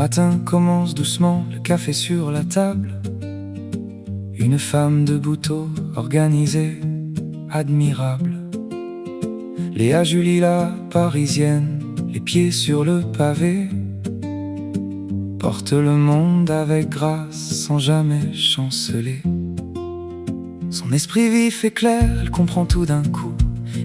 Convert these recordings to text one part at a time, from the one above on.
matin commence doucement, le café sur la table. Une femme de bouteau, organisée, admirable. Léa Julie la parisienne, les pieds sur le pavé, porte le monde avec grâce sans jamais chanceler. Son esprit vif et clair, elle comprend tout d'un coup.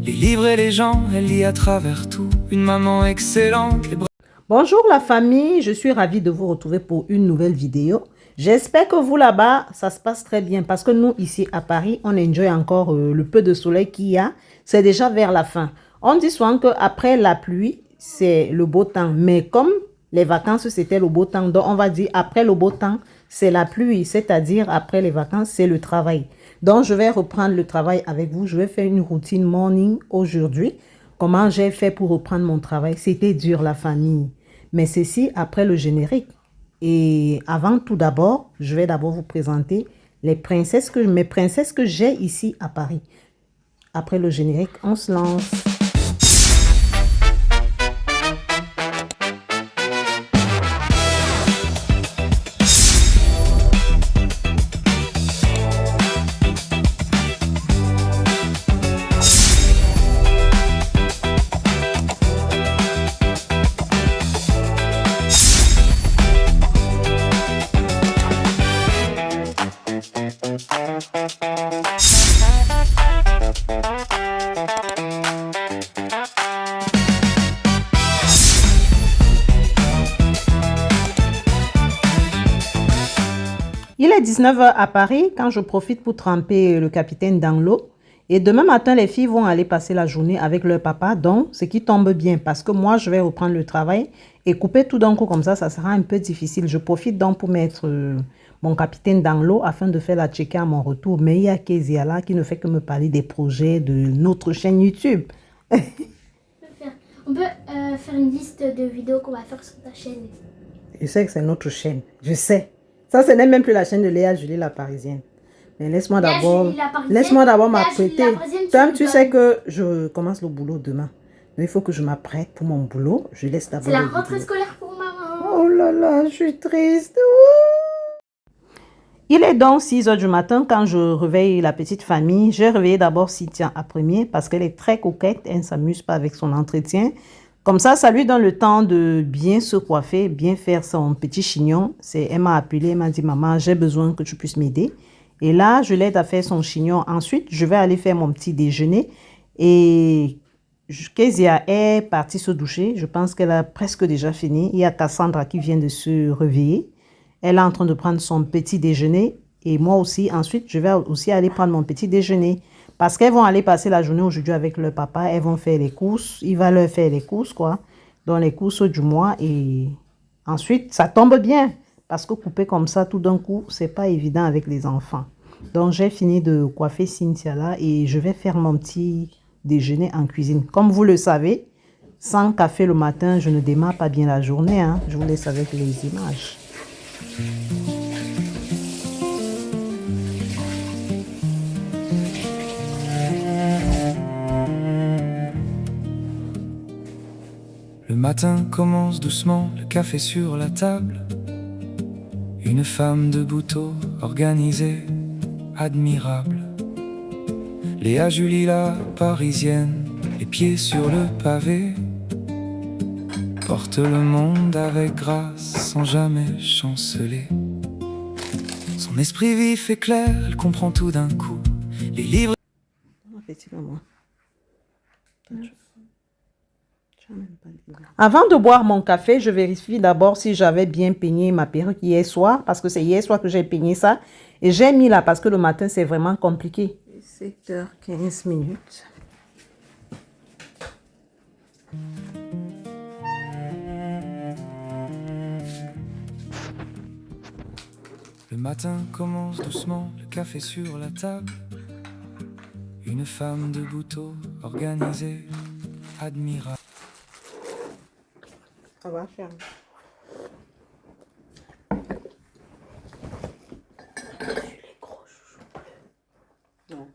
Les livres et les gens, elle lit à travers tout. Une maman excellente, les bras... Bonjour la famille, je suis ravie de vous retrouver pour une nouvelle vidéo. J'espère que vous là-bas, ça se passe très bien parce que nous ici à Paris, on enjoy encore le peu de soleil qu'il y a. C'est déjà vers la fin. On dit souvent qu'après la pluie, c'est le beau temps. Mais comme les vacances, c'était le beau temps, donc on va dire après le beau temps, c'est la pluie. C'est-à-dire après les vacances, c'est le travail. Donc je vais reprendre le travail avec vous. Je vais faire une routine morning aujourd'hui. Comment j'ai fait pour reprendre mon travail? C'était dur la famille. Mais ceci après le générique. Et avant tout d'abord, je vais d'abord vous présenter mes princesses que j'ai ici à Paris. Après le générique, on se lance. Il est 19 h à Paris quand je profite pour tremper le capitaine dans l'eau. Et demain matin, les filles vont aller passer la journée avec leur papa. Donc, ce qui tombe bien parce que moi, je vais reprendre le travail et couper tout d'un coup comme ça sera un peu difficile. Je profite donc pour mettre mon capitaine dans l'eau afin de faire la checker à mon retour. Mais il y a Kezia là qui ne fait que me parler des projets de notre chaîne YouTube. On peut faire une liste de vidéos qu'on va faire sur ta chaîne. Je sais que c'est notre chaîne. Je sais. Ça, ce n'est même plus la chaîne de Léa Julie la Parisienne. Mais laisse-moi d'abord m'apprêter. Toi, tu sais que je commence le boulot demain. Mais il faut que je m'apprête pour mon boulot. Je laisse d'abord. C'est la rentrée scolaire pour maman. Oh là là, je suis triste. Il est donc 6 h du matin quand je réveille la petite famille. J'ai réveillé d'abord Cynthia à premier parce qu'elle est très coquette. Elle ne s'amuse pas avec son entretien. Comme ça lui donne le temps de bien se coiffer, bien faire son petit chignon. Elle m'a appelé, elle m'a dit, maman, j'ai besoin que tu puisses m'aider. Et là, je l'aide à faire son chignon. Ensuite, je vais aller faire mon petit déjeuner. Et Kezia est partie se doucher. Je pense qu'elle a presque déjà fini. Il y a Cassandra qui vient de se réveiller. Elle est en train de prendre son petit déjeuner. Et moi aussi, ensuite, je vais aussi aller prendre mon petit déjeuner. Parce qu'elles vont aller passer la journée aujourd'hui avec leur papa. Elles vont faire les courses. Il va leur faire les courses, quoi. Donc, les courses du mois. Et ensuite, ça tombe bien. Parce que couper comme ça, tout d'un coup, c'est pas évident avec les enfants. Donc, j'ai fini de coiffer Cynthia là. Et je vais faire mon petit déjeuner en cuisine. Comme vous le savez, sans café le matin, je ne démarre pas bien la journée. Hein. Je vous laisse avec les images. Le matin commence doucement, le café sur la table. Une femme de bouteau, organisée, admirable. Léa Julie la parisienne, les pieds sur le pavé, porte le monde avec grâce sans jamais chanceler. Son esprit vif et clair, elle comprend tout d'un coup. Les livres... Avant de boire mon café, je vérifie d'abord si j'avais bien peigné ma perruque hier soir, parce que c'est hier soir que j'ai peigné ça. Et j'ai mis là parce que le matin, c'est vraiment compliqué. 7 h 15. Le matin commence doucement, le café sur la table. Une femme de bouteau, organisée, admirable. Ça va faire. Les gros chouchous bleus. Non.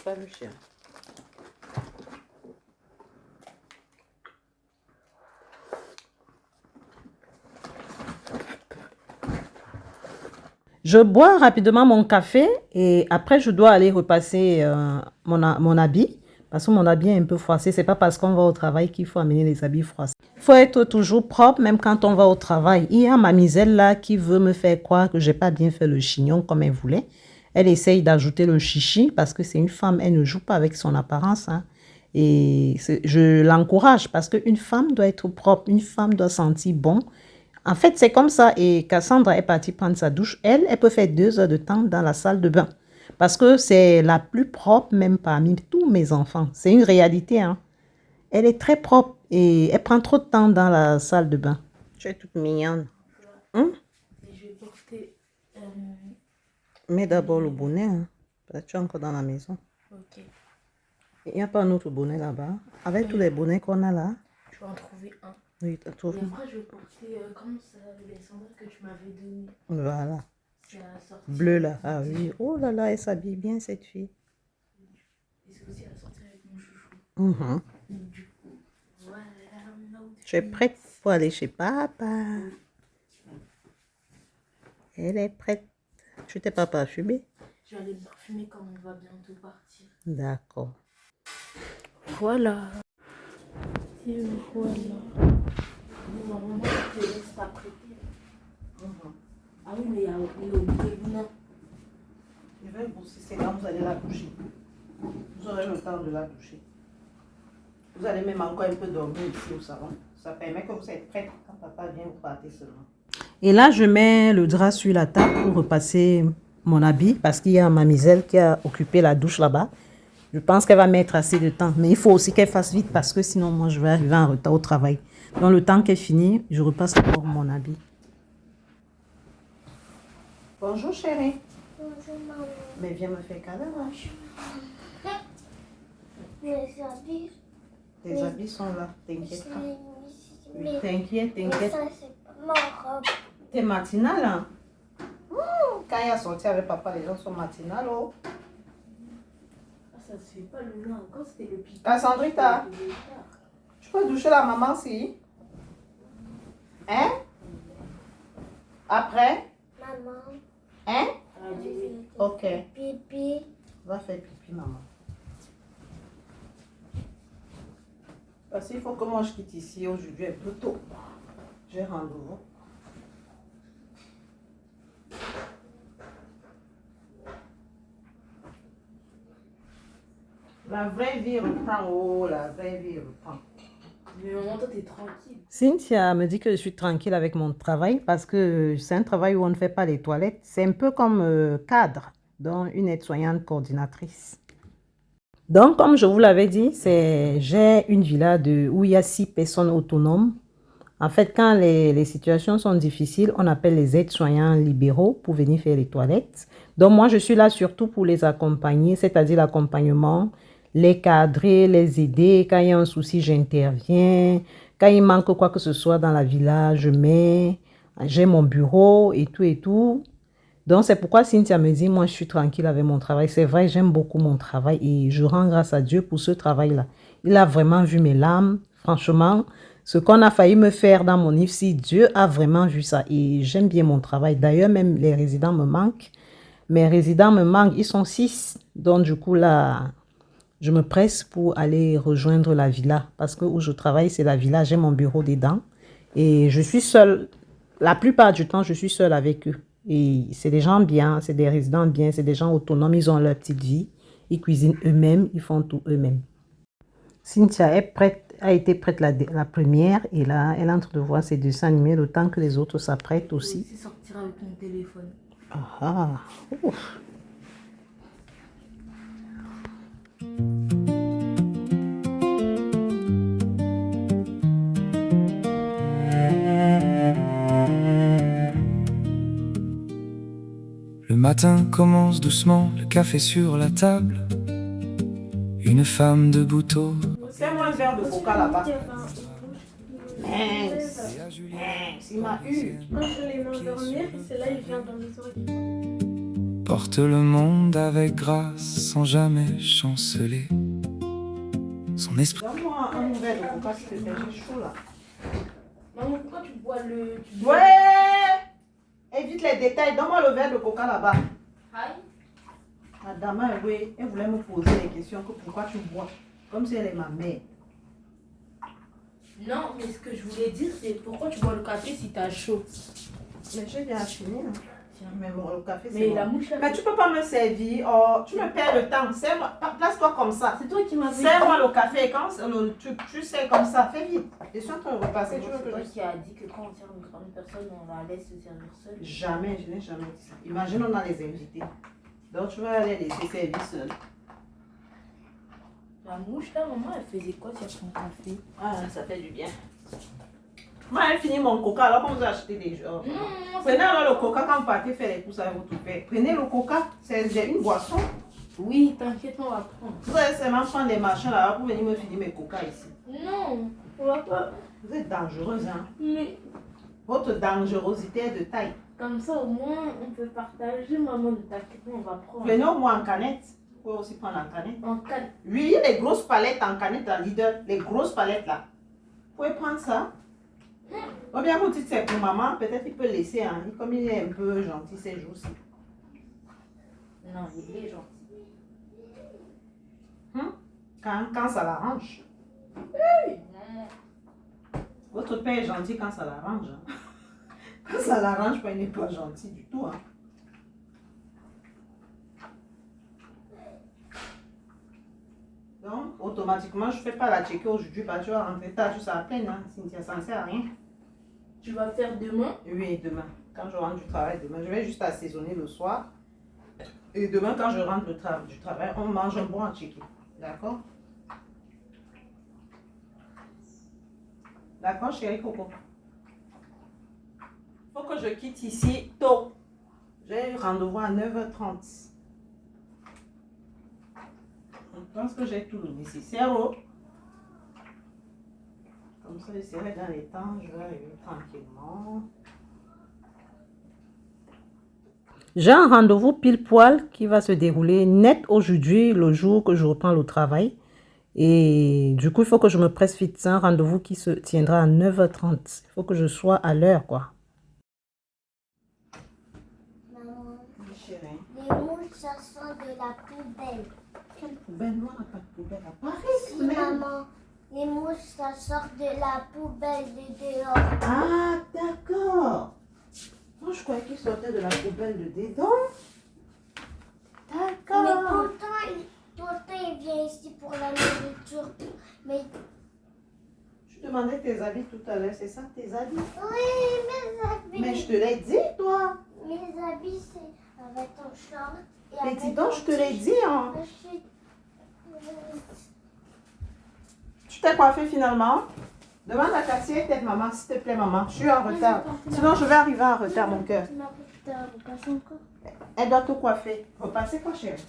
pas le chien. Je bois rapidement mon café et après je dois aller repasser mon habit parce que mon habit est un peu froissé. C'est pas parce qu'on va au travail qu'il faut amener les habits froissés. Il faut être toujours propre même quand on va au travail. Il y a ma miselle là qui veut me faire croire que j'ai pas bien fait le chignon comme elle voulait. Elle essaye d'ajouter le chichi parce que c'est une femme, elle ne joue pas avec son apparence. Hein. Et je l'encourage parce qu'une femme doit être propre, une femme doit sentir bon. En fait, c'est comme ça. Et Cassandra est partie prendre sa douche. Elle peut faire 2 heures de temps dans la salle de bain. Parce que c'est la plus propre même parmi tous mes enfants. C'est une réalité. Hein. Elle est très propre et elle prend trop de temps dans la salle de bain. Tu es toute mignonne. Hein? Je vais porter... Mets d'abord le bonnet. Hein. Parce que tu es encore dans la maison. Ok. Il n'y a pas un autre bonnet là-bas. Avec tous les bonnets qu'on a là. Je vais en trouver un. Oui, tu as trouvé. Et après, je vais porter, comment ça, les sandales que tu m'avais donné. Voilà. C'est à la sortie. Bleu là. Ah oui. Oh là là, elle s'habille bien cette fille. Et c'est aussi à la sortie avec mon chouchou. Mhm. Du coup, voilà. Tu es prête pour aller chez papa. Elle est prête. Tu t'es pas parfumée? Je vais aller me parfumer comme on va bientôt partir. D'accord. Voilà. Et voilà. Maman, je te laisse t'apprêter. Ah oui, mais il y a oublié Luna. Je vais bosser, c'est quand vous allez la doucher. Vous aurez le temps de la doucher. Vous allez même encore un peu dormir ici au salon. Ça permet que vous êtes prête quand papa vient vous partez seulement. Et là, je mets le drap sur la table pour repasser mon habit parce qu'il y a ma miselle qui a occupé la douche là-bas. Je pense qu'elle va mettre assez de temps. Mais il faut aussi qu'elle fasse vite parce que sinon, moi, je vais arriver en retard au travail. Dans le temps qu'elle finit, je repasse encore mon habit. Bonjour, chérie. Bonjour, maman. Mais viens me faire câlin. Mes habits. Tes habits sont là. T'inquiète pas. Mais T'inquiète, t'inquiète. ça, c'est pas ma robe. T'es matinale, hein? Quand il a sorti avec papa, les gens sont matinales, oh. Ah, ça se fait pas, Luna. Encore, c'était le piquant. Cassandrita, tu peux doucher la maman, si? Hein? Après? Maman. Hein? A dit oui. Ok. Pipi. Va faire pipi, maman. Parce qu'il faut que moi je quitte ici aujourd'hui un peu tôt. J'ai rendez-vous. La vraie vie reprend, oh, la vraie vie reprend. Mais maman, toi, t'es tranquille. Cynthia me dit que je suis tranquille avec mon travail parce que c'est un travail où on ne fait pas les toilettes. C'est un peu comme cadre, donc une aide-soignante coordinatrice. Donc, comme je vous l'avais dit, j'ai une villa où il y a 6 personnes autonomes. En fait, quand les situations sont difficiles, on appelle les aides-soignants libéraux pour venir faire les toilettes. Donc, moi, je suis là surtout pour les accompagner, c'est-à-dire l'accompagnement, les cadrer, les aider. Quand il y a un souci, j'interviens. Quand il manque quoi que ce soit dans la villa, j'ai mon bureau et tout et tout. Donc, c'est pourquoi Cynthia me dit, moi, je suis tranquille avec mon travail. C'est vrai, j'aime beaucoup mon travail et je rends grâce à Dieu pour ce travail-là. Il a vraiment vu mes larmes. Franchement, ce qu'on a failli me faire dans mon IFSI, Dieu a vraiment vu ça et j'aime bien mon travail. D'ailleurs, même les résidents me manquent. Mes résidents me manquent, ils sont 6. Donc, du coup, là, je me presse pour aller rejoindre la villa parce que où je travaille, c'est la villa. J'ai mon bureau dedans et je suis seule. La plupart du temps, je suis seule avec eux. Et c'est des gens bien, c'est des résidents bien, c'est des gens autonomes, ils ont leur petite vie. Ils cuisinent eux-mêmes, ils font tout eux-mêmes. Cynthia a été prête la première et là, elle est en train de voir ses dessins animés le temps que les autres s'apprêtent aussi. C'est sortir avec mon téléphone. Ah, ouf. Le matin commence doucement, le café sur la table. Une femme debout au... C'est-moi un verre de coca là-bas. Mince, il m'a eu. Quand je l'ai mis endormir, c'est là il vient dans mes oreilles. porte le monde avec grâce sans jamais chanceler. Son esprit. Donne-moi un verre de coca s'il te plaît, j'ai chaud là. Maman, pourquoi tu bois le... Ouais! Évite les détails, donne-moi le verre de coca là-bas. Aïe. La dame, oui, elle voulait me poser des questions que pourquoi tu bois. Comme si elle est ma mère. Non, mais ce que je voulais dire, c'est pourquoi tu bois le café si t'as chaud. Mais j'ai bien fini. Hein. Mais bon, le café, c'est Mais bon. la mouche là. Mais tu peux pas me servir. Oh, tu me perds le temps. Place-toi comme ça. C'est toi qui m'as dit. Serre-moi le café. Quand tu sais comme ça, fais vite. Je suis en train de repasser. Tu veux C'est que toi je... qui a dit que quand on sert une personne, on la laisse se servir seule. Jamais, je n'ai jamais dit ça. Imagine, on a les invités. Donc, tu vas aller laisser servir seul. La mouche là, maman, elle faisait quoi sur son café? Ah, ça fait du bien. Moi, j'ai fini mon coca. Alors, quand vous achetez des jeux. Prenez alors le coca quand vous partez faire les courses avec votre père. Prenez le coca. C'est une boisson. Oui, t'inquiète, on va prendre. Vous allez seulement prendre des machins là pour venir me finir mes coca ici. Non, on va pas. Vous êtes dangereuse, hein. Mais Votre dangerosité est de taille. comme ça, au moins, on peut partager. Maman, ne t'inquiète pas, on va prendre. Prenez au moins en canette. Vous pouvez aussi prendre en canette. En canne. Oui, les grosses palettes en canette à Lidl. Les grosses palettes là. Vous pouvez prendre ça. Ou bien vous dites c'est pour maman. Peut-être il peut laisser. Hein. Comme il est un peu gentil ces jours-ci. Non, il est gentil. Quand ça l'arrange. Oui, maman. Votre père est gentil quand ça l'arrange. Hein. Quand ça l'arrange, il n'est pas gentil du tout. Hein. Donc, automatiquement, je ne fais pas la checker aujourd'hui parce que tu vas rentrer tard, tu seras pleine. Hein. Cynthia, ça ne sert à rien. Tu vas faire demain? Oui, demain. Quand je rentre du travail, demain, je vais juste assaisonner le soir. Et demain, quand je rentre du travail, on mange un bon à checker. D'accord? D'accord, chérie Coco? Il faut que je quitte ici tôt. J'ai rendez-vous à 9h30. Je pense que j'ai tout le nécessaire. Oh. Comme ça, je serai dans les temps. Je vais arriver tranquillement. J'ai un rendez-vous pile poil qui va se dérouler net aujourd'hui, le jour que je reprends le travail. Et du coup, il faut que je me presse vite. C'est un rendez-vous qui se tiendra à 9h30. Il faut que je sois à l'heure, quoi. Maman, Oui, chérie. les mouches, ça sort de la poubelle. Quelle poubelle? Nous, on n'a pas de poubelle à Paris. Si, maman, les mouches, ça sort de la poubelle de dehors. Ah, d'accord. Moi, je croyais qu'il sortait de la poubelle de dedans. Mais D'accord. pourtant, il vient ici pour la nourriture. Mais Je demandais tes habits tout à l'heure, c'est ça, tes habits? oui, mes habits. Mais je te l'ai dit, toi. Mes habits, c'est avec ton short. Et Mais avec dis donc, ton je te l'ai dit, hein. t-shirt. Tu t'es coiffée finalement? Demande à Cassie, peut-être maman, s'il te plaît, maman. Je suis en retard. Sinon, je vais arriver en retard, mon cœur. Tu m'as pas repassé encore. Elle doit te coiffer. Repassez quoi, chérie?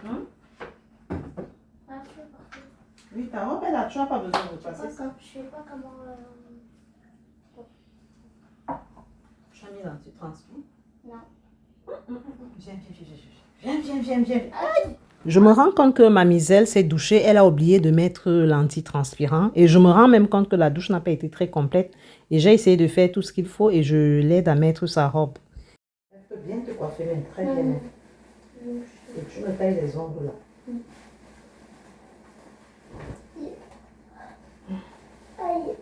Ah, je sais pas. Oui, ta robe est là, tu n'as pas besoin de repasser ça. Je sais pas comment. Tu as mis l'antitranspire? Non. Viens. Je me rends compte que ma miselle s'est douchée. Elle a oublié de mettre l'antitranspirant. Et je me rends même compte que la douche n'a pas été très complète. Et j'ai essayé de faire tout ce qu'il faut et je l'aide à mettre sa robe. Elle peut bien te coiffer, mais très bien. Et tu me tailles les ongles là. Aïe.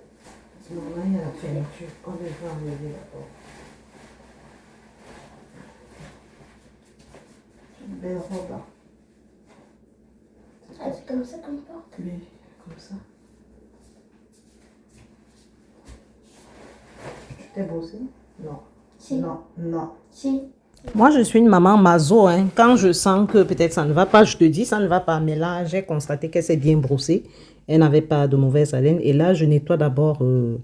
Sinon, là, il y a la fermeture. On devrait enlever d'abord. Une belle robe là. Ah, c'est comme ça qu'on porte. Oui, comme ça. Tu t'es bossé? Non. Si. Non. Si. Moi, je suis une maman maso. Hein. Quand je sens que peut-être ça ne va pas, je te dis ça ne va pas. Mais là, j'ai constaté qu'elle s'est bien brossée. Elle n'avait pas de mauvaise haleine. Et là, je nettoie d'abord le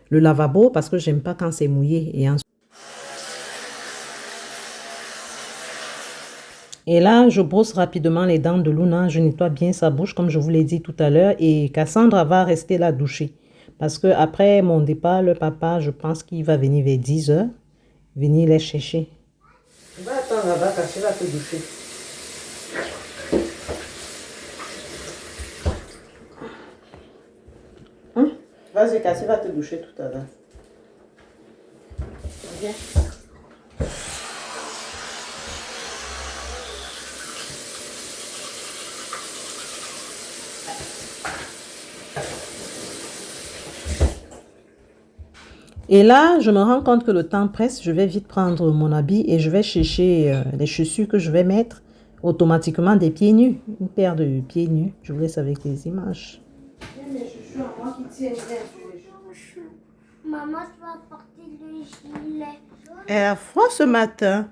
lavabo parce que j'aime pas quand c'est mouillé. Et là, je brosse rapidement les dents de Luna. Je nettoie bien sa bouche, comme je vous l'ai dit tout à l'heure. Et Cassandra va rester là doucher. Parce que après mon départ, le papa, je pense qu'il va venir vers 10h. Venir les chercher. Va attendre là-bas, Cassie va te doucher. Vas-y, Cassie va te doucher tout à l'heure. Viens. Et là, je me rends compte que le temps presse. Je vais vite prendre mon habit et je vais chercher les chaussures que je vais mettre automatiquement des pieds nus. Une paire de pieds nus. Je vous laisse avec les images. Les chaussures à moi qui tiennent bien sur les chaussures. Maman, tu vas porter le gilet. Elle a froid ce matin.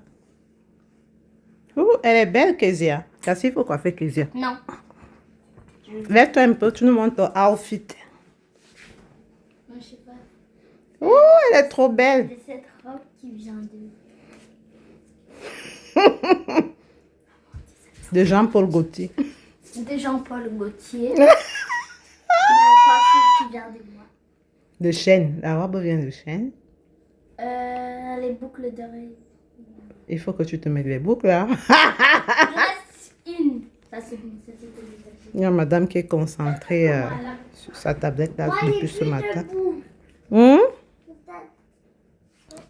Elle est belle, Kezia. Cassie, il faut coiffer Kezia. Non. Lève-toi un peu, tu nous montres ton outfit. Moi, je sais pas. Elle est trop belle. C'est cette robe qui vient De Jean-Paul Gaultier. de Jean-Paul Gaultier. La coiffure qui vient de moi. De Chêne. La robe vient de Chêne. Les boucles d'oreilles. Il faut que tu te mettes les boucles là. Il reste une. Ça, c'est bon. Ça, c'est bon. Il y a madame qui est concentrée sur sa tablette là depuis ce matin.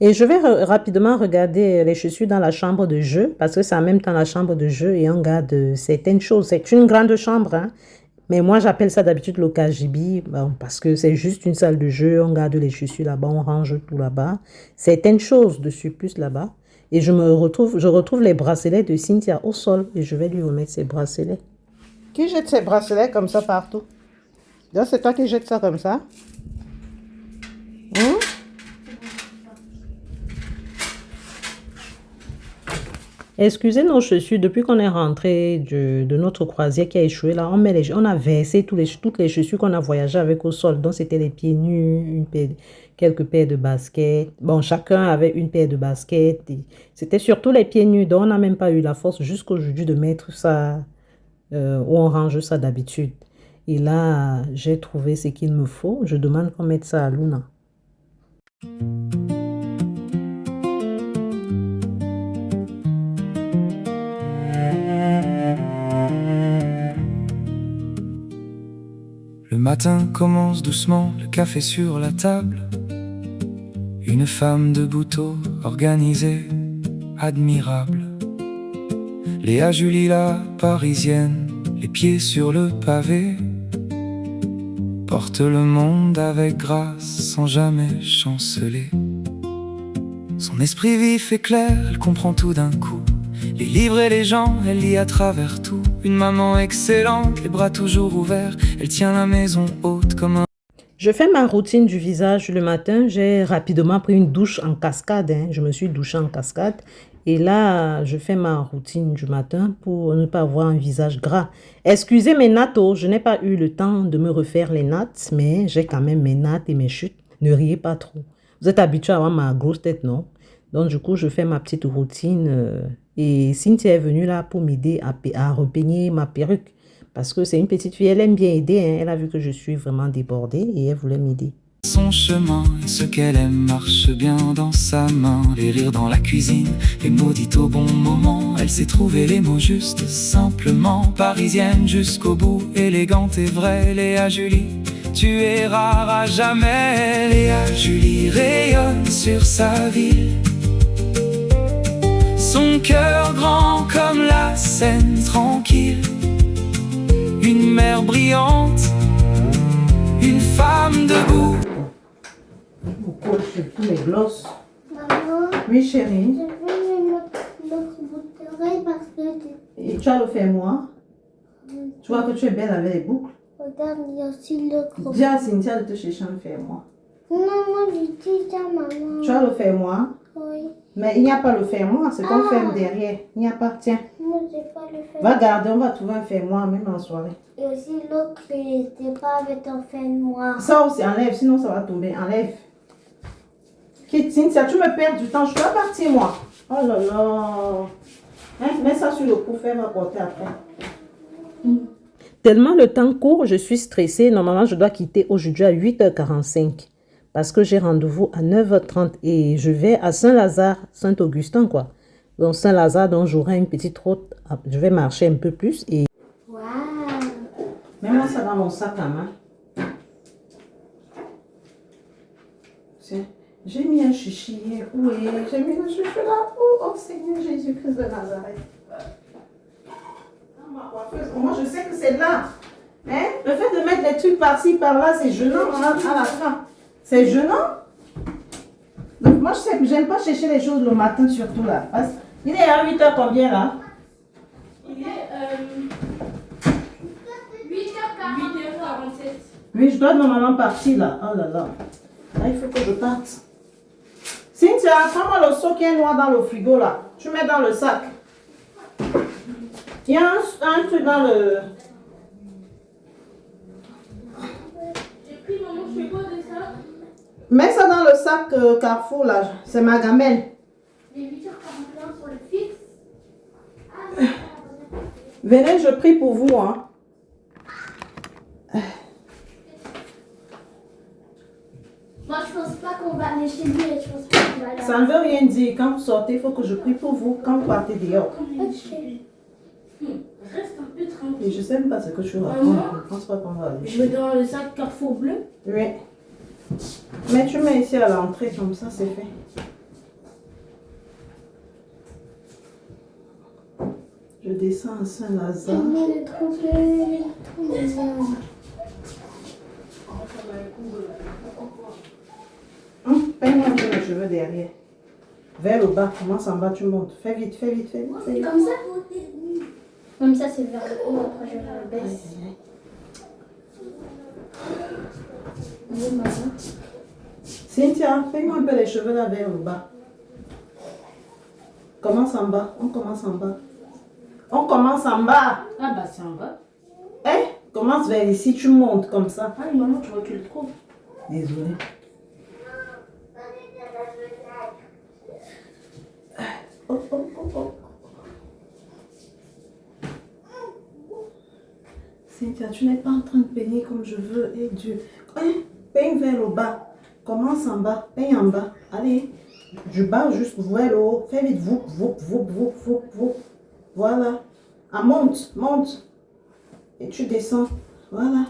Et je vais rapidement regarder les chaussures dans la chambre de jeu parce que c'est en même temps la chambre de jeu et on garde certaines choses. C'est une grande chambre, hein? Mais moi j'appelle ça d'habitude le KGB parce que c'est juste une salle de jeu. On garde les chaussures là-bas, on range tout là-bas. Certaines choses de surplus là-bas. Et je retrouve les bracelets de Cynthia au sol et je vais lui remettre ses bracelets. Qui jette ses bracelets comme ça partout? Donc c'est toi qui jettes ça comme ça? Excusez nos chaussures, depuis qu'on est rentré de notre croisière qui a échoué, là, on a versé toutes les chaussures qu'on a voyagé avec au sol. Donc, c'était les pieds nus, quelques paires de baskets. Bon, chacun avait une paire de baskets. C'était surtout les pieds nus. Donc, on n'a même pas eu la force jusqu'aujourd'hui de mettre ça où on range ça d'habitude. Et là, j'ai trouvé ce qu'il me faut. Je demande qu'on mette ça à Luna. Le matin commence doucement, le café sur la table. Une femme de bouteau organisée, admirable. Léa Julie la parisienne, les pieds sur le pavé. Porte le monde avec grâce sans jamais chanceler. Son esprit vif et clair, elle comprend tout d'un coup. Les livres et les gens, elle lit à travers tout. Une maman excellente, les bras toujours ouverts. Elle tient la maison haute comme un... Je fais ma routine du visage le matin. J'ai rapidement pris une douche en cascade. Je me suis douchée en cascade. Et là, je fais ma routine du matin pour ne pas avoir un visage gras. Excusez mes nattes, je n'ai pas eu le temps de me refaire les nattes, mais j'ai quand même mes nattes et mes chutes. Ne riez pas trop. Vous êtes habitués à avoir ma grosse tête, non? Donc, du coup, je fais ma petite routine. Et Cynthia est venue là pour m'aider à repeigner ma perruque. Parce que c'est une petite fille, elle aime bien aider. Elle a vu que je suis vraiment débordée et elle voulait m'aider. Son chemin, ce qu'elle aime marche bien dans sa main. Les rires dans la cuisine, les mots dits au bon moment. Elle sait trouver les mots justes, simplement. Parisienne jusqu'au bout, élégante et vraie. Léa Julie, tu es rare à jamais. Léa Julie rayonne sur sa ville. Son cœur grand comme la Seine tranquille. Une mère brillante, une femme debout. Vous colle sur tous les glosses. Maman, Oui, chérie. je veux notre boucle d'oreille parce que Et tu as le fait moi. Tu vois que tu es belle avec les boucles. regarde, il y a aussi le gros. Dis à Cynthia de te chercher un fer moi. Non, moi, je dis ça, maman. Tu as le fer moi. Oui. Mais il n'y a pas le fer moi, c'est qu'on ferme derrière. Il n'y a pas, tiens. Moi, j'ai pas le fait. Va garder, on va trouver un fer moi même en soirée. Et aussi l'autre, il n'était pas avec un fait noir. Ça aussi, enlève, sinon ça va tomber. Enlève. Quitte, Cynthia, tu me perds du temps. Je dois partir, moi. Oh là là. Hein, mets ça sur le cou, fais-moi porter après. Tellement le temps court, je suis stressée. Normalement, je dois quitter aujourd'hui à 8h45. Parce que j'ai rendez-vous à 9h30 et je vais à Saint-Lazare, Saint-Augustin, quoi. Donc Saint-Lazare, donc j'aurai une petite route. Je vais marcher un peu plus et... Waouh. Mets-moi ça dans mon sac à main. Tiens, j'ai mis un chichi. Où est? J'ai mis le chichi là. Oh Seigneur Jésus-Christ de Nazareth. Ma coiffeuse. Moi, je sais que c'est là. Hein? Le fait de mettre des trucs par-ci, par-là, c'est gênant à la fin. C'est gênant. Donc, moi, je n'aime pas chercher les choses le matin, surtout là. Il est à 8h combien là? Il est 8h47. Oui, je dois normalement partir là. Oh là là. Là, il faut que je parte. Cynthia, prends-moi le seau qui est noir dans le frigo là. Tu mets dans le sac. Il y a un truc dans le... J'ai pris maman, je fais quoi de ça? Mets ça dans le sac Carrefour là. C'est ma gamelle. Les 8h41 sur le fixe. Venez, je prie pour vous. Hein. Moi, je pense pas qu'on va aller chez lui et je pense pas qu'on va aller. Ça ne veut rien dire. Quand vous sortez, il faut que je prie pour vous. Quand vous partez dehors. Reste un peu tranquille. Et je ne sais même pas ce que tu racontes. Maman, Je ne pense pas qu'on va aller. Je mets dans le sac Carrefour bleu. Oui. Mais tu mets ici à l'entrée, comme ça, c'est fait. Je descends à Saint-Lazare. Il est trop belle, trop bizarre. Peins-moi un peu les cheveux derrière. Vers le bas, commence en bas, tu montes. Fais vite, fais vite, fais vite. Fais vite. Comme ça? Comme ça, c'est vers le haut, après je le baisse. Oui, maman. Cynthia, fais-moi un peu les cheveux là vers le bas. Commence en bas, on commence en bas. On commence en bas. Ah bah c'est en bas. Hein? Commence vers ici, tu montes comme ça. Ah maman, tu recules trop. Désolée. Oh, oh, oh, oh. Cynthia, tu n'es pas en train de peigner comme je veux. Et Dieu. Hein? Peigne vers le bas. Commence en bas. Peigne en bas. Allez. Du bas juste vers le haut. Fais vite. Voup, voup, voup, voup, voup, voup. Voilà. Ah, monte, monte. Et tu descends. Voilà.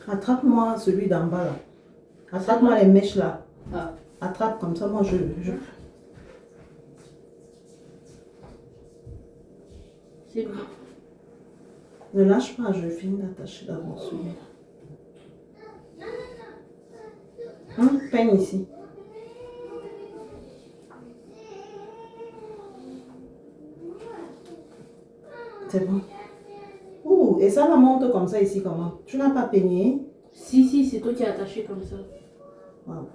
Attrape-moi celui d'en bas là. Attrape-moi les mèches là. Ah. Attrape comme ça, moi je... C'est bon. Ne lâche pas, je finis d'attacher d'abord celui-là. Hein? Peigne ici. C'est bon. Ouh, et ça la monte comme ça ici comment? Tu n'as pas peigné? Si, c'est toi qui as attaché comme ça. Wow.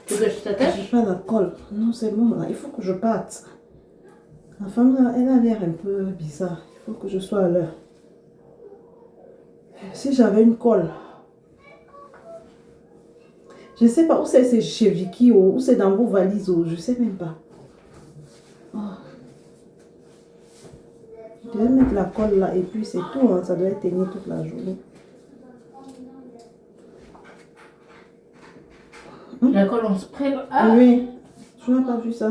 Tu veux que je J'ai t'attache? pas la colle. Non, c'est bon là, il faut que je parte. La femme là, elle a l'air un peu bizarre. Il faut que je sois à l'heure. Si j'avais une colle. Je ne sais pas où c'est chez Vicky ou c'est dans vos valises ou je ne sais même pas. Oh. Je vais mettre la colle là et puis c'est tout. Hein. Ça doit être teigné toute la journée. La colle en spray. Ah Oui. Tu n'as pas vu ça?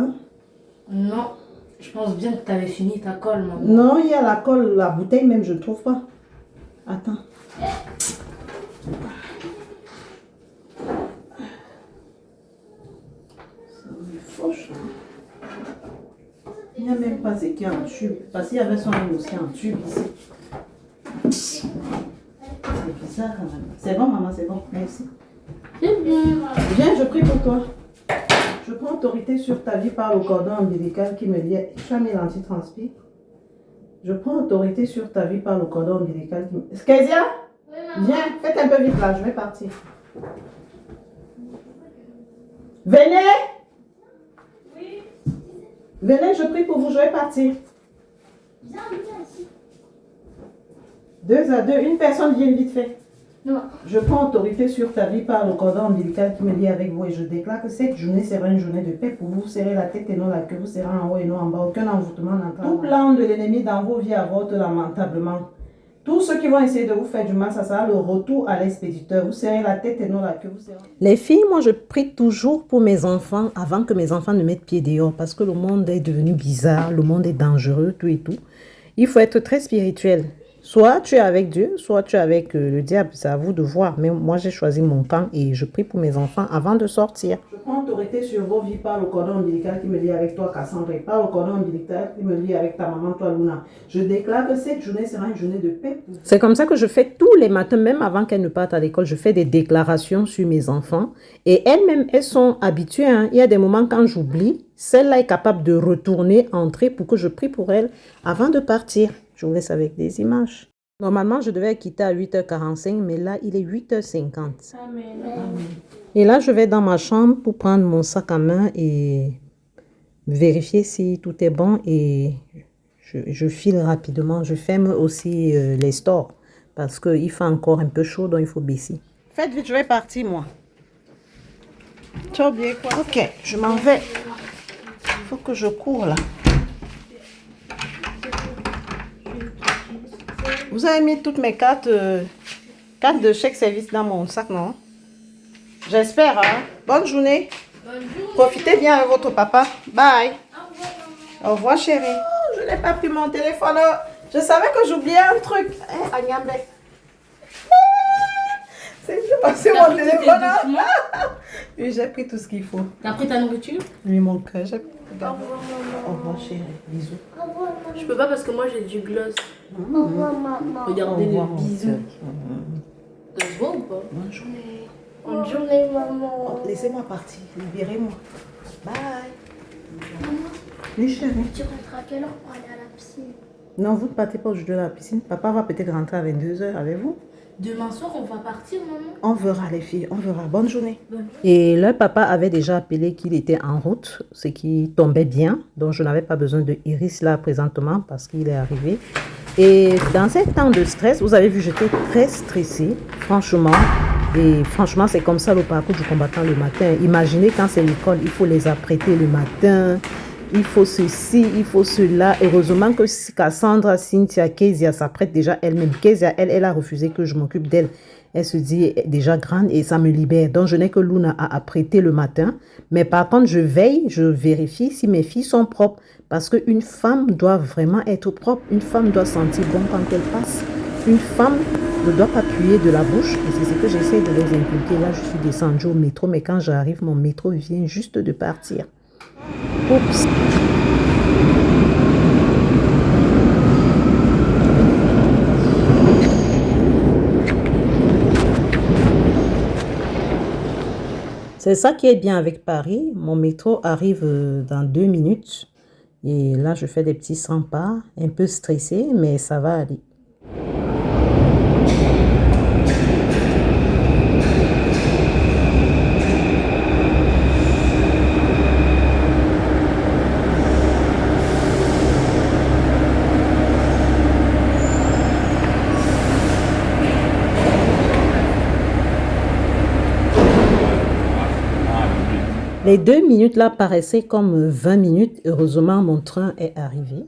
non. Je pense bien que tu avais fini ta colle, maman. Non, il y a la colle, la bouteille même, je ne trouve pas. Attends. Ça me fauche. Il n'y a même pas ce qui est en tube. Parce qu'il y avait son nom aussi en tube ici. C'est bizarre quand même. C'est bon, maman, c'est bon. Merci. C'est bien. Viens, je prie pour toi. Je prends autorité sur ta vie par le cordon ombilical qui me lie. Tu as mis l'antitranspire. Je prends autorité sur ta vie par le cordon ombilical qui me... Skezia, viens, faites un peu vite là, je vais partir. Venez. Oui. Venez, je prie pour vous, je vais partir. Viens, viens ici. 2 à 2, une personne vient vite fait. Non. Je prends autorité sur ta vie par le cordon ombilical qui me lie avec vous et je déclare que cette journée sera une journée de paix pour vous. Vous serez la tête et non la queue, vous serez en haut et non en bas. Aucun envoûtement n'entrera. Tout plan de l'ennemi dans vos vies avorte lamentablement. Tous ceux qui vont essayer de vous faire du mal, ça sera le retour à l'expéditeur. Vous serrez la tête et non la queue. Les filles, moi je prie toujours pour mes enfants avant que mes enfants ne mettent pied dehors parce que le monde est devenu bizarre, le monde est dangereux, tout et tout. Il faut être très spirituel. Soit tu es avec Dieu, soit tu es avec le diable. C'est à vous de voir. Mais moi, j'ai choisi mon camp et je prie pour mes enfants avant de sortir. Je prends autorité sur vos vies par le cordon ombilical qui me lie avec toi, Cassandre, et par le cordon ombilical qui me lie avec ta maman, toi, Luna. Je déclare que cette journée sera une journée de paix. C'est comme ça que je fais tous les matins, même avant qu'elles ne partent à l'école. Je fais des déclarations sur mes enfants. Et elles-mêmes, elles sont habituées. Hein. Il y a des moments quand j'oublie. Celle-là est capable de retourner, entrer pour que je prie pour elle avant de partir. Je vous laisse avec des images. Normalement, je devais quitter à 8h45, mais là, il est 8h50. Amen. Et là, je vais dans ma chambre pour prendre mon sac à main et vérifier si tout est bon. Et je file rapidement. Je ferme aussi les stores parce qu'il fait encore un peu chaud, donc il faut baisser. Faites vite, je vais partir, moi. Tu as oublié quoi? Ok, je m'en vais. Il faut que je cours, là. Vous avez mis toutes mes cartes de chèque service dans mon sac, non? J'espère, hein? Bonne journée. Bonjour. Profitez bien avec votre papa. Bye. Au revoir, chérie. Oh, je n'ai pas pris mon téléphone. Je savais que j'oubliais un truc. Agnambe. C'est que j'ai passé mon téléphone. Oui, j'ai pris tout ce qu'il faut. T'as pris ta nourriture? Oui, mon cœur. J'ai pris. Au revoir, chérie. Bisous. Je peux pas parce que moi j'ai du gloss. revoir, maman. Regardez le bisou. Ça se voit ou pas? Bonne journée. Bonne journée, maman. Laissez-moi partir. Libérez-moi. Bye. Oui, chérie. Tu rentres à quelle heure pour aller à la piscine? Non, vous ne partez pas aujourd'hui à la piscine. Papa va peut-être rentrer à 22h avec vous. Demain soir, on va partir, maman. On verra les filles, on verra. Bonne journée. Et leur papa avait déjà appelé qu'il était en route, ce qui tombait bien. Donc je n'avais pas besoin de Iris là présentement parce qu'il est arrivé. Et dans ces temps de stress, vous avez vu, j'étais très stressée, franchement. Et franchement, c'est comme ça le parcours du combattant le matin. Imaginez quand c'est l'école, il faut les apprêter le matin. Il faut ceci, il faut cela. Heureusement que Cassandra, Cynthia, Kezia s'apprête déjà elle-même. Kezia, elle a refusé que je m'occupe d'elle. Elle se dit déjà grande et ça me libère. Donc, je n'ai que Luna à apprêter le matin. Mais par contre, je veille, je vérifie si mes filles sont propres. Parce qu'une femme doit vraiment être propre. Une femme doit sentir bon quand elle passe. Une femme ne doit pas puer de la bouche. Et c'est ce que j'essaie de les inculquer. Là, je suis descendue au métro. Mais quand j'arrive, mon métro vient juste de partir. Oups. C'est ça qui est bien avec Paris. Mon métro arrive dans 2 minutes. Et là, je fais des petits 100 pas, un peu stressé, mais ça va aller. Les 2 minutes là paraissaient comme 20 minutes. Heureusement, mon train est arrivé.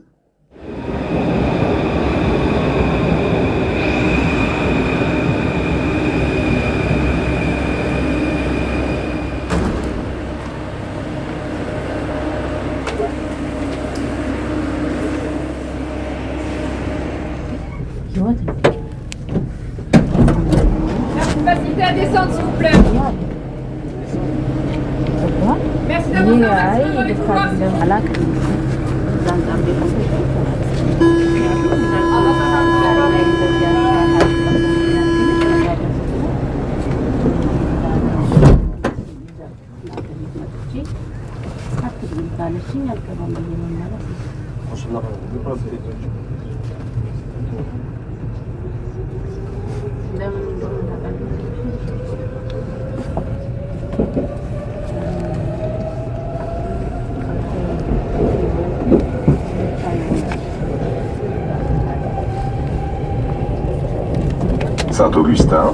Facilité à descendre, s'il vous plaît. Merci d'avoir fait un Saint-Augustin.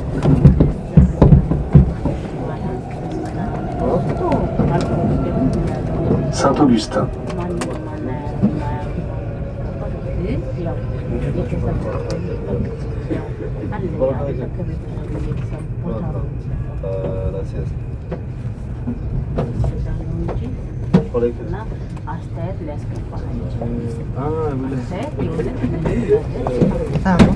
Saint-Augustin. La sieste. Ah bon?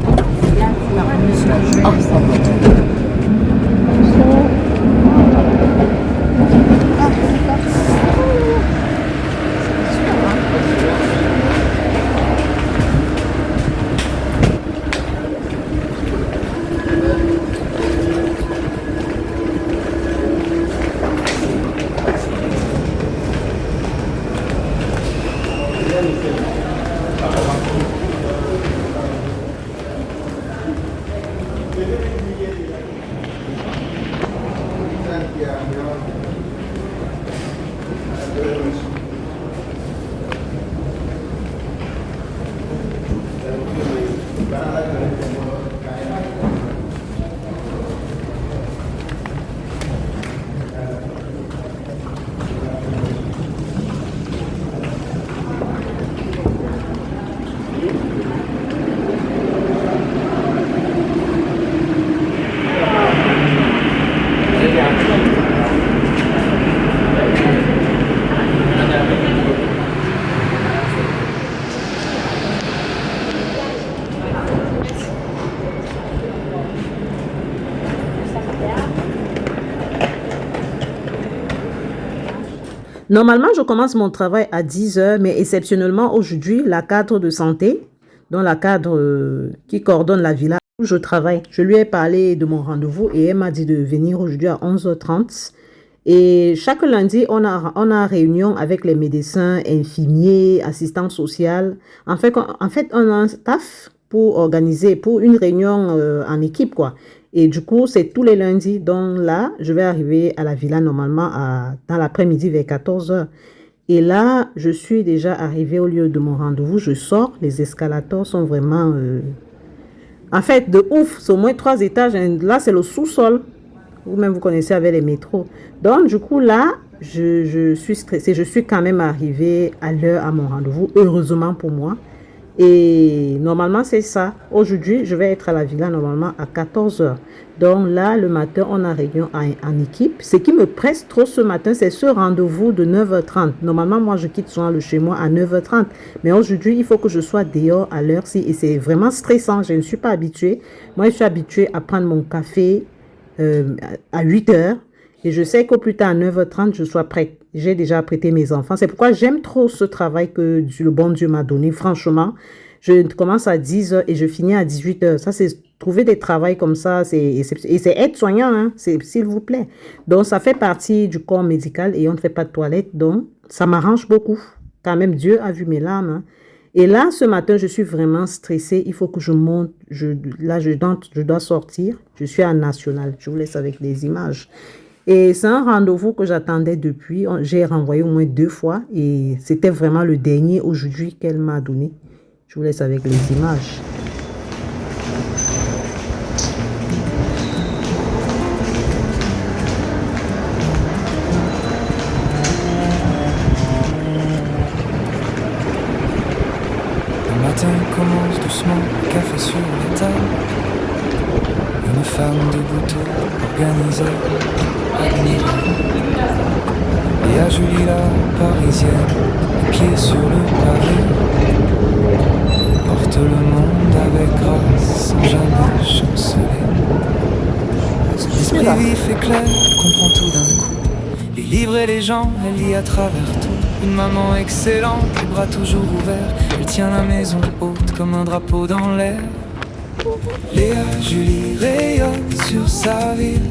Normalement, je commence mon travail à 10 heures, mais exceptionnellement, aujourd'hui, la cadre de santé, dont la cadre qui coordonne la villa où je travaille, je lui ai parlé de mon rendez-vous et elle m'a dit de venir aujourd'hui à 11h30. Et chaque lundi, on a réunion avec les médecins, infirmiers, assistants sociaux. En fait, on a un staff pour organiser, pour une réunion en équipe, quoi. Et du coup, c'est tous les lundis. Donc là, je vais arriver à la villa normalement dans l'après-midi vers 14h. Et là, je suis déjà arrivée au lieu de mon rendez-vous. Je sors. Les escalators sont vraiment... En fait, de ouf. C'est au moins 3 étages. Là, c'est le sous-sol. Vous-même, vous connaissez avec les métros. Donc, du coup, là, je suis stressée. Je suis quand même arrivée à l'heure à mon rendez-vous. Heureusement pour moi. Et normalement, c'est ça. Aujourd'hui, je vais être à la villa normalement à 14h. Donc là, le matin, on a réunion en équipe. Ce qui me presse trop ce matin, c'est ce rendez-vous de 9h30. Normalement, moi, je quitte souvent le chez moi à 9h30. Mais aujourd'hui, il faut que je sois dehors à l'heure-ci. Et c'est vraiment stressant. Je ne suis pas habituée. Moi, je suis habituée à prendre mon café à 8h. Et je sais qu'au plus tard, à 9h30, je sois prête. J'ai déjà apprêté mes enfants. C'est pourquoi j'aime trop ce travail que le bon Dieu m'a donné. Franchement, je commence à 10h et je finis à 18h. Ça, c'est trouver des travails comme ça. Et c'est aide-soignant, hein, s'il vous plaît. Donc, ça fait partie du corps médical et on ne fait pas de toilette. Donc, ça m'arrange beaucoup. Quand même, Dieu a vu mes larmes. Hein. Et là, ce matin, je suis vraiment stressée. Il faut que je monte. Là, je dois sortir. Je suis à National. Je vous laisse avec les images. Et c'est un rendez-vous que j'attendais depuis. J'ai renvoyé au moins 2 fois. Et c'était vraiment le dernier aujourd'hui qu'elle m'a donné. Je vous laisse avec les images. Le matin commence doucement, le café sur la table. Une femme debout, organisée, admirée. Et à Julie la parisienne, les pieds sur le pavé, porte le monde avec grâce, sans jamais chanceler. Son esprit vif et clair, comprend tout d'un coup. Les livres et les gens, elle lit à travers tout. Une maman excellente, les bras toujours ouverts. Elle tient la maison haute comme un drapeau dans l'air. Léa Julie rayonne sur sa ville.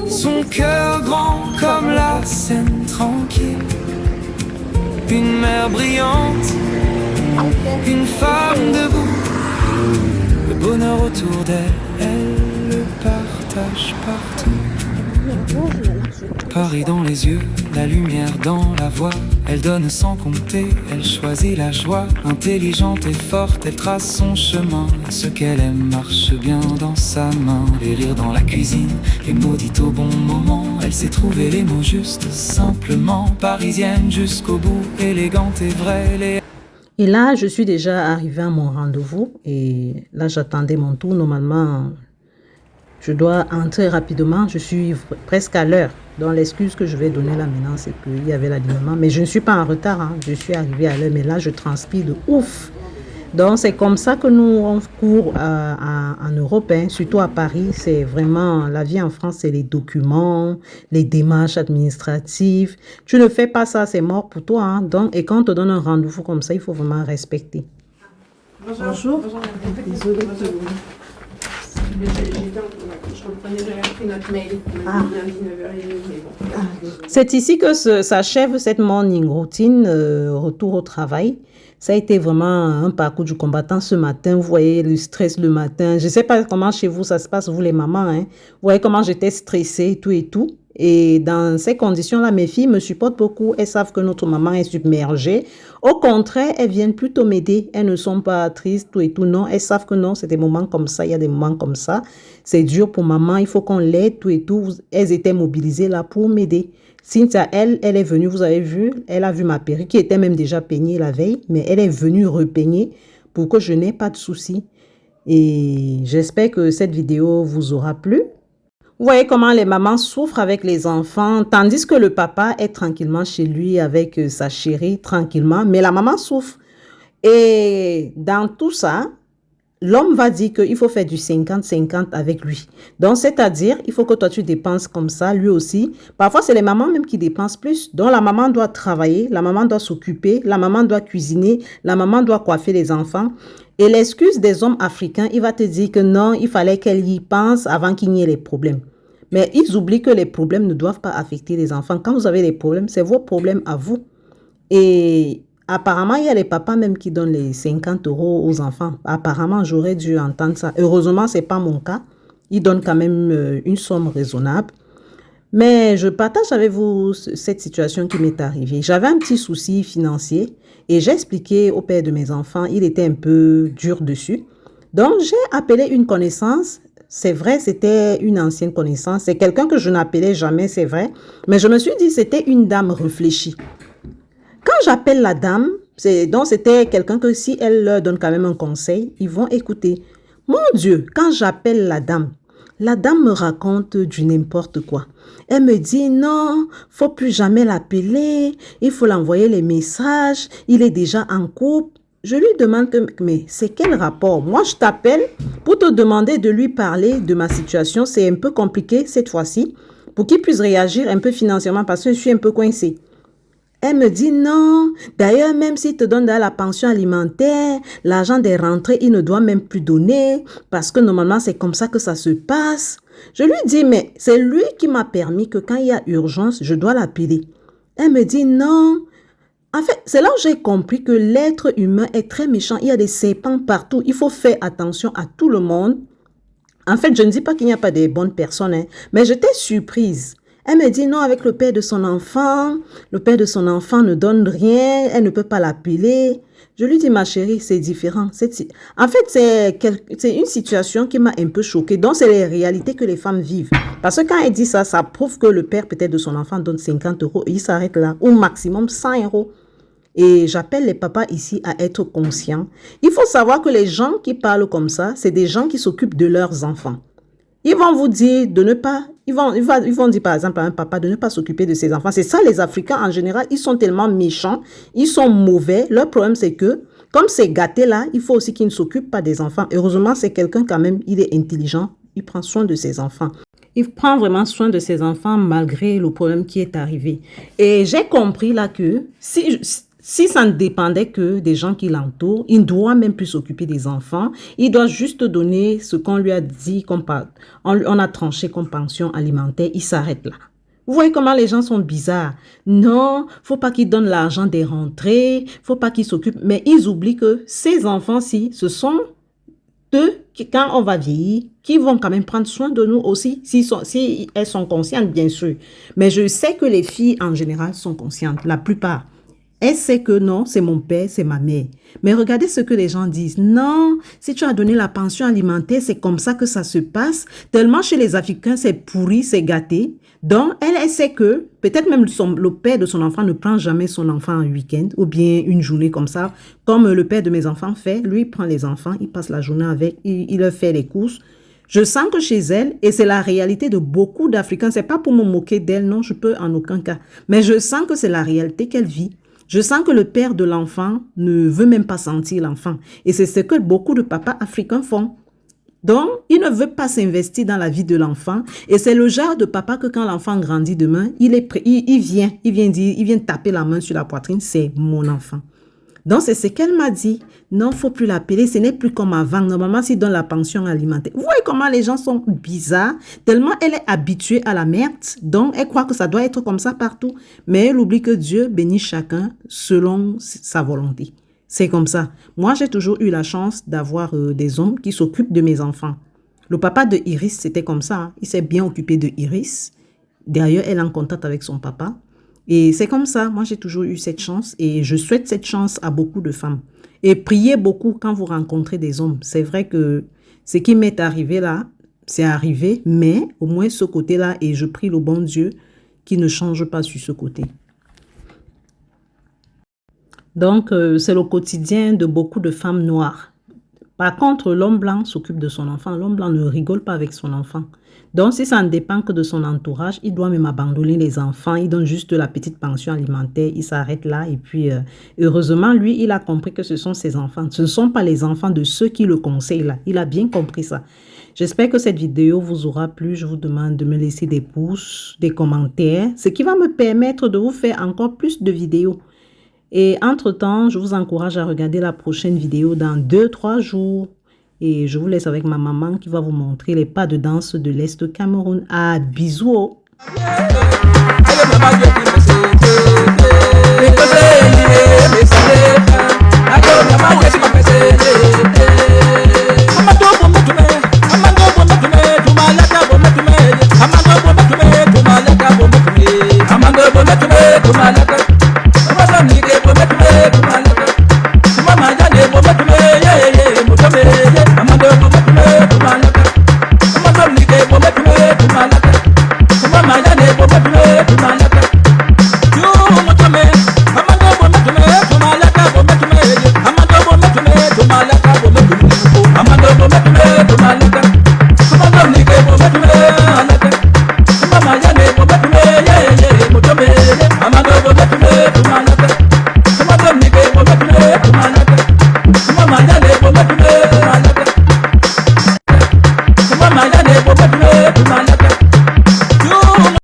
Son cœur grand comme la Seine tranquille. Une mère brillante, une femme debout. Le bonheur autour d'elle, elle le partage partout. Paris dans les yeux, la lumière dans la voix. Elle donne sans compter, elle choisit la joie. Intelligente et forte, elle trace son chemin. Ce qu'elle aime marche bien dans sa main. Les rires dans la cuisine, les mots dits au bon moment. Elle sait trouver les mots justes, simplement. Parisienne jusqu'au bout, élégante et vraie. Et là, je suis déjà arrivée à mon rendez-vous et là, j'attendais mon tour. Normalement, je dois entrer rapidement. Je suis presque à l'heure. Donc, l'excuse que je vais donner là maintenant, c'est qu'il y avait l'alignement. Mais je ne suis pas en retard. Hein. Je suis arrivée à l'heure, mais là, je transpire de ouf. Donc, c'est comme ça que nous, on court en Europe, hein, surtout à Paris. C'est vraiment, la vie en France, c'est les documents, les démarches administratives. Tu ne fais pas ça, c'est mort pour toi. Hein. Donc, et quand on te donne un rendez-vous comme ça, il faut vraiment respecter. Bonjour. Désolée. Je reprenais, j'avais repris notre mail. À 19h30, mais bon. C'est ici que s'achève cette morning routine, retour au travail. Ça a été vraiment un parcours du combattant ce matin. Vous voyez le stress le matin. Je ne sais pas comment chez vous ça se passe, vous les mamans. Hein. Vous voyez comment j'étais stressée, tout et tout. Et dans ces conditions-là, mes filles me supportent beaucoup. Elles savent que notre maman est submergée. Au contraire, elles viennent plutôt m'aider. Elles ne sont pas tristes, tout et tout. Non, elles savent que non, c'est des moments comme ça. Il y a des moments comme ça. C'est dur pour maman. Il faut qu'on l'aide, tout et tout. Elles étaient mobilisées là pour m'aider. Cynthia, elle est venue, vous avez vu, elle a vu ma perruque qui était même déjà peignée la veille, mais elle est venue repeigner pour que je n'ai pas de soucis. Et j'espère que cette vidéo vous aura plu. Vous voyez comment les mamans souffrent avec les enfants, tandis que le papa est tranquillement chez lui avec sa chérie, tranquillement, mais la maman souffre. Et dans tout ça, l'homme va dire qu'il faut faire du 50-50 avec lui. Donc, c'est-à-dire, il faut que toi, tu dépenses comme ça, lui aussi. Parfois, c'est les mamans même qui dépensent plus. Donc, la maman doit travailler, la maman doit s'occuper, la maman doit cuisiner, la maman doit coiffer les enfants. Et l'excuse des hommes africains, il va te dire que non, il fallait qu'elle y pense avant qu'il n'y ait les problèmes. Mais ils oublient que les problèmes ne doivent pas affecter les enfants. Quand vous avez des problèmes, c'est vos problèmes à vous. Et apparemment, il y a les papas même qui donnent les 50 € aux enfants. Apparemment, j'aurais dû entendre ça. Heureusement, ce n'est pas mon cas. Ils donnent quand même une somme raisonnable. Mais je partage avec vous cette situation qui m'est arrivée. J'avais un petit souci financier et j'ai expliqué au père de mes enfants. Il était un peu dur dessus. Donc, j'ai appelé une connaissance. C'est vrai, c'était une ancienne connaissance. C'est quelqu'un que je n'appelais jamais, c'est vrai. Mais je me suis dit, c'était une dame réfléchie. Quand j'appelle la dame, donc c'était quelqu'un que si elle leur donne quand même un conseil, ils vont écouter. Mon Dieu, quand j'appelle la dame me raconte du n'importe quoi. Elle me dit non, faut plus jamais l'appeler, il faut l'envoyer les messages, il est déjà en couple. Je lui demande mais c'est quel rapport? Moi, je t'appelle pour te demander de lui parler de ma situation. C'est un peu compliqué cette fois-ci pour qu'il puisse réagir un peu financièrement parce que je suis un peu coincée. Elle me dit non, d'ailleurs même s'il te donne la pension alimentaire, l'argent des rentrées, il ne doit même plus donner parce que normalement c'est comme ça que ça se passe. Je lui dis mais c'est lui qui m'a permis que quand il y a urgence, je dois l'appeler. Elle me dit non. En fait, c'est là où j'ai compris que l'être humain est très méchant. Il y a des serpents partout. Il faut faire attention à tout le monde. En fait, je ne dis pas qu'il n'y a pas de bonnes personnes, hein, mais j'étais surprise. Elle me dit non, avec le père de son enfant ne donne rien, elle ne peut pas l'appeler. Je lui dis, ma chérie, c'est différent. En fait, c'est une situation qui m'a un peu choquée. Donc, c'est les réalités que les femmes vivent. Parce que quand elle dit ça, ça prouve que le père peut-être de son enfant donne 50 € et il s'arrête là, ou maximum 100 €. Et j'appelle les papas ici à être conscients. Il faut savoir que les gens qui parlent comme ça, c'est des gens qui s'occupent de leurs enfants. Ils vont vous dire de ne pas, ils vont dire par exemple à un papa de ne pas s'occuper de ses enfants. C'est ça les Africains en général, ils sont tellement méchants, ils sont mauvais. Leur problème c'est que, comme c'est gâté là, il faut aussi qu'ils ne s'occupent pas des enfants. Heureusement c'est quelqu'un quand même, il est intelligent, il prend soin de ses enfants. Il prend vraiment soin de ses enfants malgré le problème qui est arrivé. Et j'ai compris là que si ça ne dépendait que des gens qui l'entourent, il ne doit même plus s'occuper des enfants. Il doit juste donner ce qu'on lui a dit, on a tranché comme pension alimentaire. Il s'arrête là. Vous voyez comment les gens sont bizarres. Non, faut pas qu'ils donnent l'argent des rentrées, faut pas qu'ils s'occupent. Mais ils oublient que ces enfants-ci, ce sont eux qui, quand on va vieillir, qui vont quand même prendre soin de nous aussi, si elles sont conscientes, bien sûr. Mais je sais que les filles, en général, sont conscientes, la plupart. Elle sait que non, c'est mon père, c'est ma mère. Mais regardez ce que les gens disent. Non, si tu as donné la pension alimentaire, c'est comme ça que ça se passe. Tellement chez les Africains, c'est pourri, c'est gâté. Donc, elle sait que peut-être même le père de son enfant ne prend jamais son enfant un week-end ou bien une journée comme ça. Comme le père de mes enfants fait, lui, il prend les enfants, il passe la journée avec, il leur fait les courses. Je sens que chez elle, et c'est la réalité de beaucoup d'Africains, c'est pas pour me moquer d'elle, non, je peux en aucun cas. Mais je sens que c'est la réalité qu'elle vit. Je sens que le père de l'enfant ne veut même pas sentir l'enfant. Et c'est ce que beaucoup de papas africains font. Donc, il ne veut pas s'investir dans la vie de l'enfant. Et c'est le genre de papa que quand l'enfant grandit demain, il vient taper la main sur la poitrine, c'est mon enfant. Donc, c'est ce qu'elle m'a dit. Non, il ne faut plus l'appeler. Ce n'est plus comme avant. Normalement, s'il donne la pension alimentaire. Vous voyez comment les gens sont bizarres. Tellement elle est habituée à la merde. Donc, elle croit que ça doit être comme ça partout. Mais elle oublie que Dieu bénit chacun selon sa volonté. C'est comme ça. Moi, j'ai toujours eu la chance d'avoir des hommes qui s'occupent de mes enfants. Le papa de Iris, c'était comme ça. Hein. Il s'est bien occupé de Iris. D'ailleurs, elle est en contact avec son papa. Et c'est comme ça, moi j'ai toujours eu cette chance et je souhaite cette chance à beaucoup de femmes. Et priez beaucoup quand vous rencontrez des hommes. C'est vrai que ce qui m'est arrivé là, c'est arrivé, mais au moins ce côté-là, et je prie le bon Dieu qui ne change pas sur ce côté. Donc, c'est le quotidien de beaucoup de femmes noires. Par contre, l'homme blanc s'occupe de son enfant. L'homme blanc ne rigole pas avec son enfant. Donc, si ça ne dépend que de son entourage, il doit même abandonner les enfants. Il donne juste la petite pension alimentaire. Il s'arrête là. Et puis, heureusement, lui, il a compris que ce sont ses enfants. Ce ne sont pas les enfants de ceux qui le conseillent là. Il a bien compris ça. J'espère que cette vidéo vous aura plu. Je vous demande de me laisser des pouces, des commentaires, ce qui va me permettre de vous faire encore plus de vidéos. Et entre-temps, je vous encourage à regarder la prochaine vidéo dans 2-3 jours. Et je vous laisse avec ma maman qui va vous montrer les pas de danse de l'Est Cameroun. Ah, bisous!